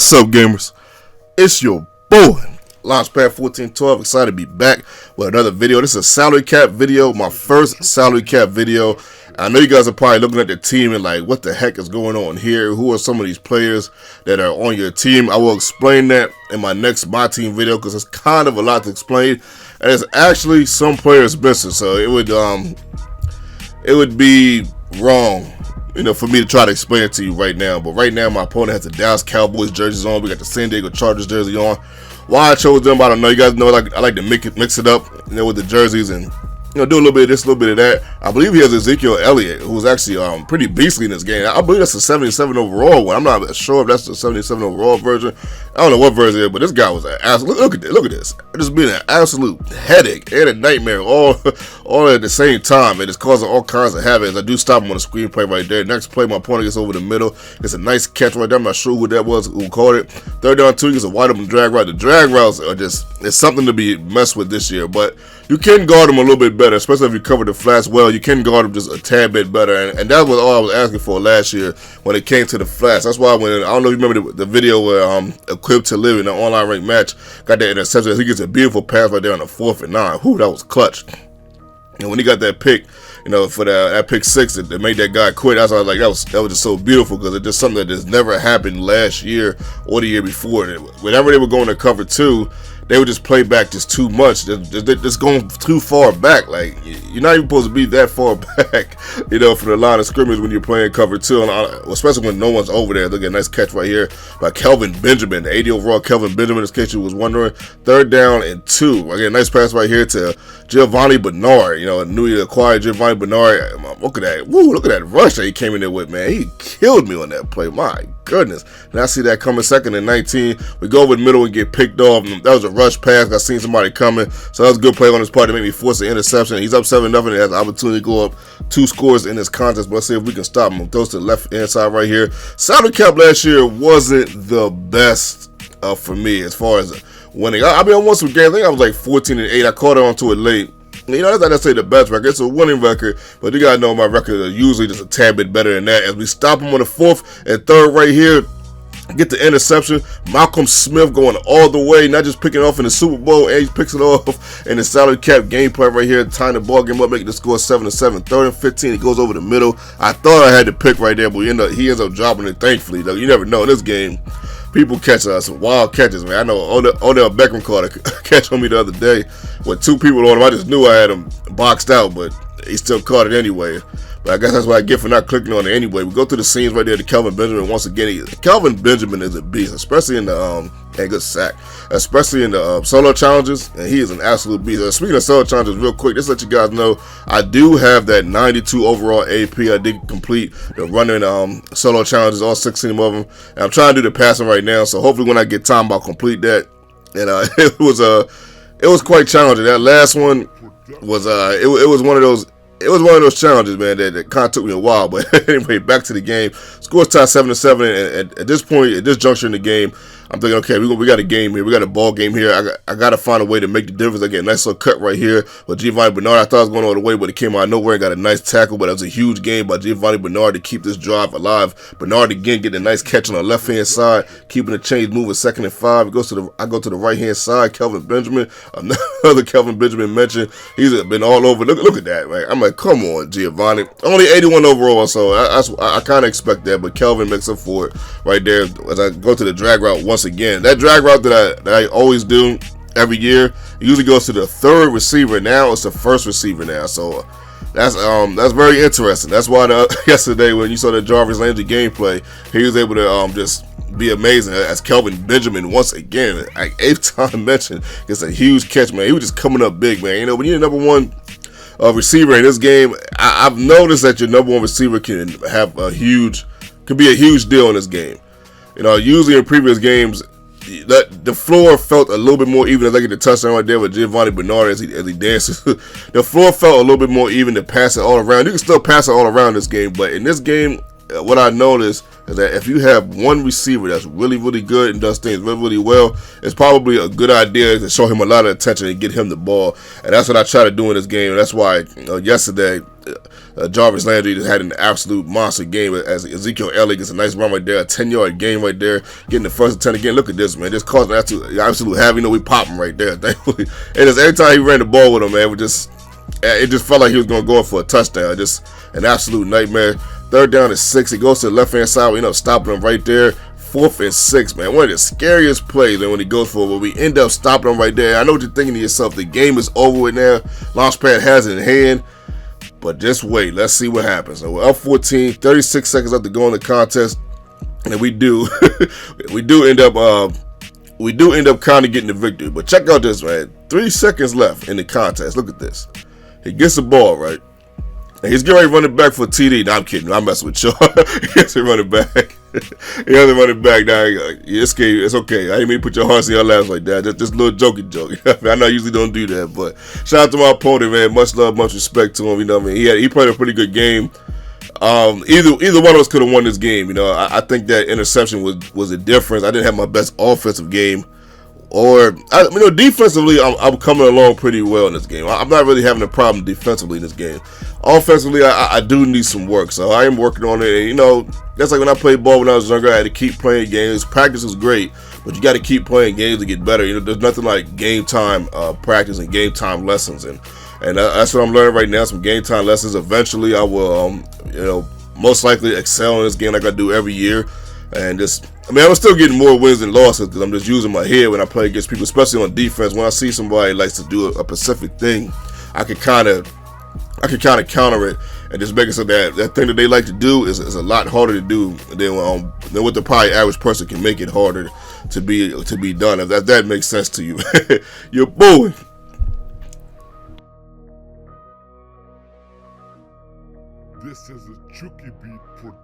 What's up, gamers? It's your boy, Launchpad 1412. Excited to be back with another video. This is a salary cap video, my first salary cap video. I know you guys are probably looking at the team and like, what the heck is going on here? Who are some of these players that are on your team? I will explain that in my next My Team video because it's kind of a lot to explain. And it's actually some players missing, so it would be wrong, you know, for me to try to explain it to you right now. But right now, my opponent has the Dallas Cowboys jerseys on. We got the San Diego Chargers jersey on. Why I chose them, I don't know. You guys know I like to mix it up, you know, with the jerseys and, you know, do a little bit of this, a little bit of that. I believe he has Ezekiel Elliott, who's actually pretty beastly in this game. I believe that's the 77 overall one. I'm not sure if that's the 77 overall version. I don't know what version it is, but this guy was an absolute. Look at this. Just being an absolute headache and a nightmare all at the same time, and it's causing all kinds of havoc. I do stop him on the screenplay right there. Next play, my opponent gets over the middle. It's a nice catch right there. I'm not sure who that was who caught it. Third down 2, gets a wide open drag route. The drag routes are just, it's something to be messed with this year, but you can guard them a little bit better, especially if you cover the flats well. You can guard them just a tad bit better, and that was all I was asking for last year when it came to the flats. That's why when, I don't know if you remember the video where Equipped to Live in the online ranked match got that interception. He gets a beautiful pass right there on the 4th and 9. Whew, that was clutch. And when he got that pick, you know, for that pick 6 that made that guy quit, I was like, that was just so beautiful, because it's just something that just never happened last year or the year before. Whenever they were going to cover 2, they would just play back just too much, just going too far back. Like, you're not even supposed to be that far back, you know, for the line of scrimmage when you're playing cover 2, especially when no one's over there. Look at a nice catch right here by Kelvin Benjamin, the 80 overall Kelvin Benjamin, in case you was wondering. 3rd down and 2. Again, nice pass right here to Giovanni Bernard, you know, a newly acquired Giovanni Bernard. Look at that. Woo, look at that rush that he came in there with, man. He killed me on that play. My goodness. And I see that coming 2nd and 19. We go over the middle and get picked off. That was a rush pass. I seen somebody coming. So that was a good play on his part to make me force the interception. He's up 7-0 and has an opportunity to go up 2 scores in this contest. But let's see if we can stop him. Throws to the left hand side right here. Salary cap last year wasn't the best for me as far as winning. I mean, I won some games. I think I was like 14-8. I caught on to it late. You know, that's not necessarily the best record. It's a winning record, but you gotta know my record is usually just a tad bit better than that. As we stop him on the 4th and 3rd right here, get the interception. Malcolm Smith going all the way, not just picking off in the Super Bowl, and he picks it off in the salary cap gameplay right here, tying the ball game up, making the score 7-7. 3rd and 15, he goes over the middle. I thought I had the pick right there, but he ends up dropping it, thankfully. Though you never know in this game. People catch some wild catches, man. I know Odell Beckham caught a catch on me the other day with 2 people on him. I just knew I had him boxed out, but he still caught it anyway. But I guess that's what I get for not clicking on it anyway. We go through the scenes right there to Kelvin Benjamin. Once again, Kelvin Benjamin is a beast, especially in the good sack, especially in the solo challenges, and he is an absolute beast. Speaking of solo challenges, real quick, just to let you guys know, I do have that 92 overall AP. I did complete the running solo challenges, all 16 of them, and I'm trying to do the passing right now. So hopefully, when I get time, I'll complete that. And it was quite challenging. That last one was it was one of those. It was one of those challenges, man, that kind of took me a while. But anyway, back to the game. Score's tied 7-7, and at this point, at this juncture in the game, I'm thinking, okay, we got a game here. We got a ball game here. I got to find a way to make the difference. I get a nice little cut right here with Giovanni Bernard. I thought I was going all the way, but it came out of nowhere and got a nice tackle. But it was a huge game by Giovanni Bernard to keep this drive alive. Bernard again getting a nice catch on the left-hand side, keeping the chains moving. 2nd and 5. I go to the right-hand side. Kelvin Benjamin, another Kelvin Benjamin mentioned. He's been all over. Look at that, right? I'm like, come on, Giovanni. Only 81 overall, so I kind of expect that. But Kelvin makes up for it right there as I go to the drag route once again. That drag route that I always do every year, it usually goes to the 3rd receiver. Now it's the 1st receiver now, so that's very interesting. That's why yesterday when you saw the Jarvis Landry gameplay, he was able to just be amazing as Kelvin Benjamin once again, like 8th time mentioned, gets a huge catch, man. He was just coming up big, man. You know, when you're the number 1 receiver in this game, I've noticed that your number 1 receiver can be a huge deal in this game. You know, usually in previous games, the floor felt a little bit more even. Look at the touchdown right there with Giovanni Bernard as he dances. The floor felt a little bit more even to pass it all around. You can still pass it all around this game, but in this game, what I noticed is that if you have one receiver that's really, really good and does things really, really well, it's probably a good idea to show him a lot of attention and get him the ball. And that's what I try to do in this game. And that's why yesterday, Jarvis Landry just had an absolute monster game as Ezekiel Elliott gets a nice run right there, a 10-yard game right there, getting the first and 10 again. Look at this, man. Just causing absolute havoc. You know, we pop him right there, thankfully. And just every time he ran the ball with him, man, it just felt like he was going to go for a touchdown. Just an absolute nightmare. Third down and 6. He goes to the left-hand side. We end up stopping him right there. 4th and 6, man. One of the scariest plays, man, when he goes for it. But we end up stopping him right there. I know what you're thinking to yourself. The game is over with now. Launchpad has it in hand. But just wait. Let's see what happens. So we're up 14. 36 seconds left to go in the contest. And we do end up kind of getting the victory. But check out this, man. 3 seconds left in the contest. Look at this. He gets the ball, right? And he's getting ready to run it back for a TD. No, I'm kidding. I'm messing with y'all. He has to run it back. He has to run it back. Now, it's okay. I didn't mean to put your hearts in your laps like that. Just a little jokey joke. I know I usually don't do that, but shout out to my opponent, man. Much love, much respect to him. You know what I mean? He played a pretty good game. Either one of us could have won this game. You know, I think that interception was a difference. I didn't have my best offensive game. Defensively, I'm coming along pretty well in this game. I'm not really having a problem defensively in this game. Offensively, I do need some work, so I am working on it. And, that's like when I played ball when I was younger. I had to keep playing games. Practice was great, but you got to keep playing games to get better. There's nothing like game time practice and game time lessons, and that's what I'm learning right now. Some game time lessons. Eventually, I will, most likely excel in this game like I do every year. And I'm still getting more wins than losses because I'm just using my head when I play against people, especially on defense. When I see somebody likes to do a specific thing, I can kind of counter it and just make it so that thing that they like to do is a lot harder to do than what the probably average person can make it harder to be done. If that makes sense to you, your boy. This is a Chucky Beat production.